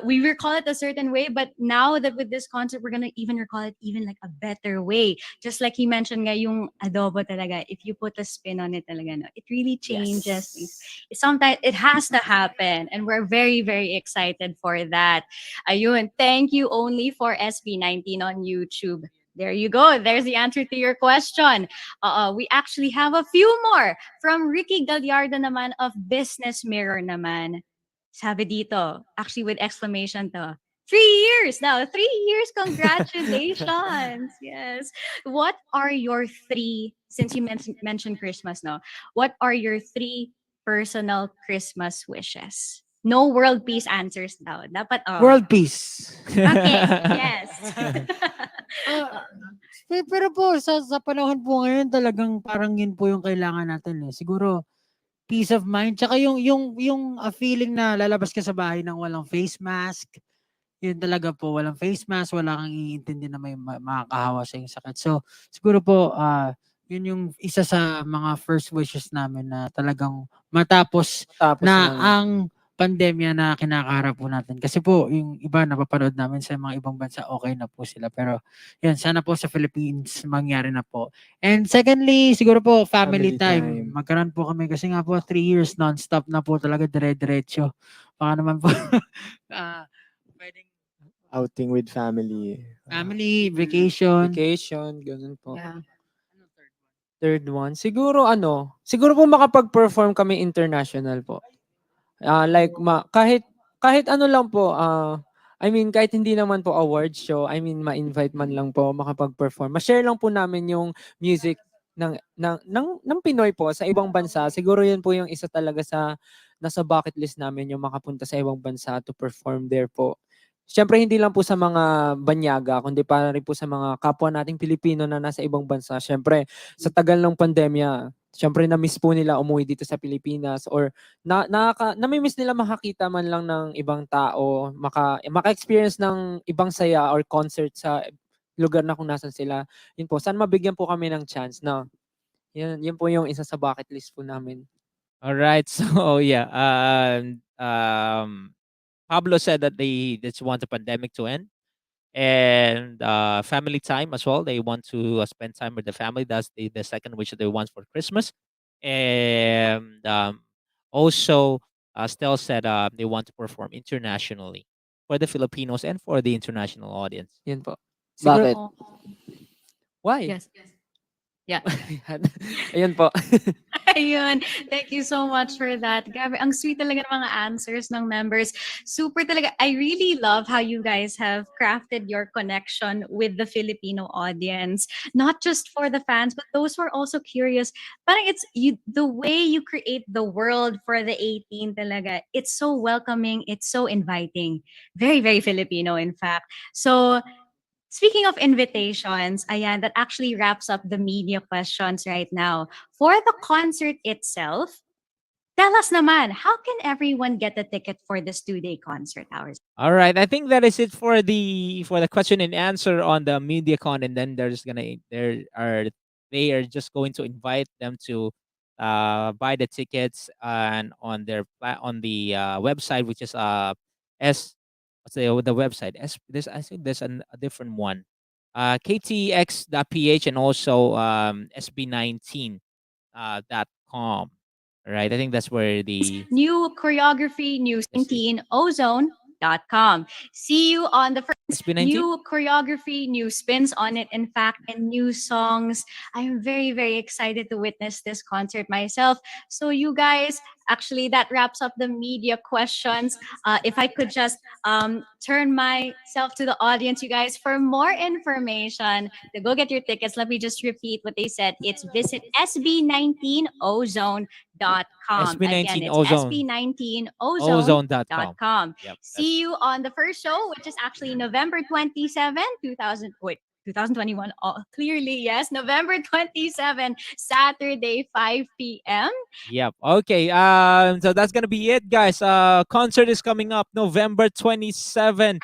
we recall it a certain way, but now that with this concert, we're gonna even recall it even like a better way. Just like he mentioned nga, yung adobo talaga, if you put a spin on it talaga, no, it really changes things. Sometimes it has to happen, and we're very, very excited for that. Ayun, thank you only for SB19 on YouTube. There you go. There's the answer to your question. We actually have a few more from Ricky Gallardo naman of Business Mirror naman. Sabi dito, actually with exclamation to, 3 years now. 3 years. Congratulations. Yes. What are your three, since you mentioned Christmas, no? What are your three personal Christmas wishes? No world peace answers daw. Dapat, World peace. Okay. Yes. Pero po sa panahon po ngayon talagang parang yun po yung kailangan natin eh. Siguro peace of mind tsaka yung feeling na lalabas ka sa bahay ng walang face mask. Yun talaga po, walang face mask, wala kang iintindi na may makakahawa sa yung sakit. So siguro po yun yung isa sa mga first wishes namin na talagang matapos na ang pandemya na kinakaharap po natin. Kasi po, yung iba napapanood namin sa mga ibang bansa, okay na po sila. Pero, yun, sana po sa Philippines mangyari na po. And secondly, siguro po, family Family time. time. Magkaroon po kami kasi nga po, 3 years non-stop na po talaga, dire-diretso. Baka naman po, pwedeng Outing with family. family, vacation. Vacation, ganun po. Yeah. Third one, siguro po makapag-perform kami international po. Like kahit ano lang po, I mean kahit hindi naman po award show, I mean ma-invite man lang po makapag-perform. Ma-share lang po namin yung music ng Pinoy po sa ibang bansa. Siguro 'yun po yung isa talaga sa nasa bucket list namin, yung makapunta sa ibang bansa to perform there po. Siyempre hindi lang po sa mga banyaga, kundi para rin po sa mga kapwa nating Pilipino na nasa ibang bansa. Siyempre sa tagal ng pandemya, siyempre na-miss po nila umuwi dito sa Pilipinas, or nami-miss nila makakita man lang ng ibang tao, maka-experience ng ibang saya or concert sa lugar na kung nasan sila. Yun po, sana mabigyan po kami ng chance na yun po yung isa sa bucket list po namin. All right. So yeah, Pablo said that they just want the pandemic to end, and family time as well. They want to spend time with the family. That's the second wish that they want for Christmas. And also, Stel said they want to perform internationally for the Filipinos and for the international audience. Yun po. Bakit? Oh, Why? yes. Yeah. Ayun po. Ayun. Thank you so much for that. Grabe, ang sweet talaga ng mga answers ng members. Super talaga. I really love how you guys have crafted your connection with the Filipino audience. Not just for the fans, but those who are also curious. Parang it's you, the way you create the world for the 18 talaga. It's so welcoming. It's so inviting. Very, very Filipino, in fact. So, speaking of invitations, ayan, that actually wraps up the media questions right now. For the concert itself, tell us naman, how can everyone get a ticket for this 2-day concert hours? All right, I think that is it for the question and answer on the MediaCon, and then they are just going to invite them to buy the tickets and on their on the website, which is s what's the website s this I think there's a different one, ktx.ph, and also SB19 .com. Right, I think that's where the New choreography, new 19, ozone.com. See you on the first SB19. new choreography, new spins on it, in fact, and new songs. I am very, very excited to witness this concert myself. So, you guys, actually, that wraps up the media questions. If I could just turn myself to the audience, you guys, for more information to go get your tickets, let me just repeat what they said. It's visit SB19ozone.com. Again, SB19 it's Ozone. SB19ozone.com. Ozone.com. Yep. See you on the first show, which is actually November 27, 2000. Wait, 2021. Oh, clearly, yes. November 27, Saturday, 5 p.m. Yep. Okay. So that's gonna be it, guys. Concert is coming up November 27,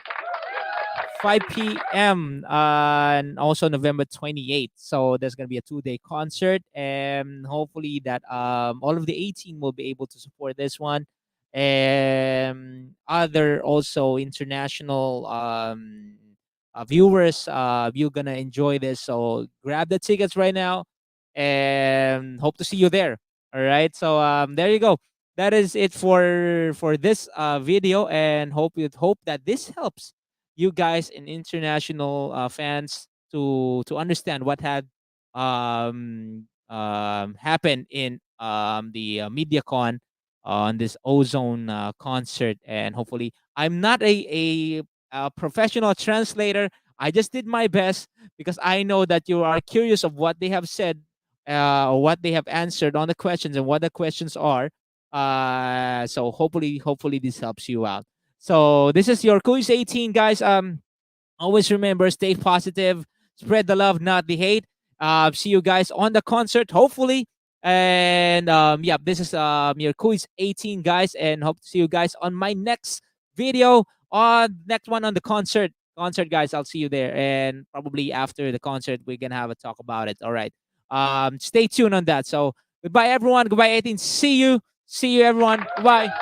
5 p.m. And also November 28th. So there's gonna be a 2-day concert, and hopefully that all of the 18 will be able to support this one, and other also international viewers. You're gonna enjoy this, so grab the tickets right now, and hope to see you there. All right. So there you go. That is it for this video, and hope that this helps you guys and international fans to understand what had happened in the MediaCon on this Ozone concert. And hopefully, I'm not a professional translator. I just did my best because I know that you are curious of what they have said, or what they have answered on the questions and what the questions are. So hopefully this helps you out. So this is your Quiz 18, guys. Always remember, stay positive, spread the love, not the hate. See you guys on the concert, hopefully. And yeah, this is your Quiz 18, guys, and hope to see you guys on my next video, on next one on the concert, guys. I'll see you there, and probably after the concert we're gonna have a talk about it. All right. Stay tuned on that. So goodbye, everyone. Goodbye, 18. See you everyone. Goodbye.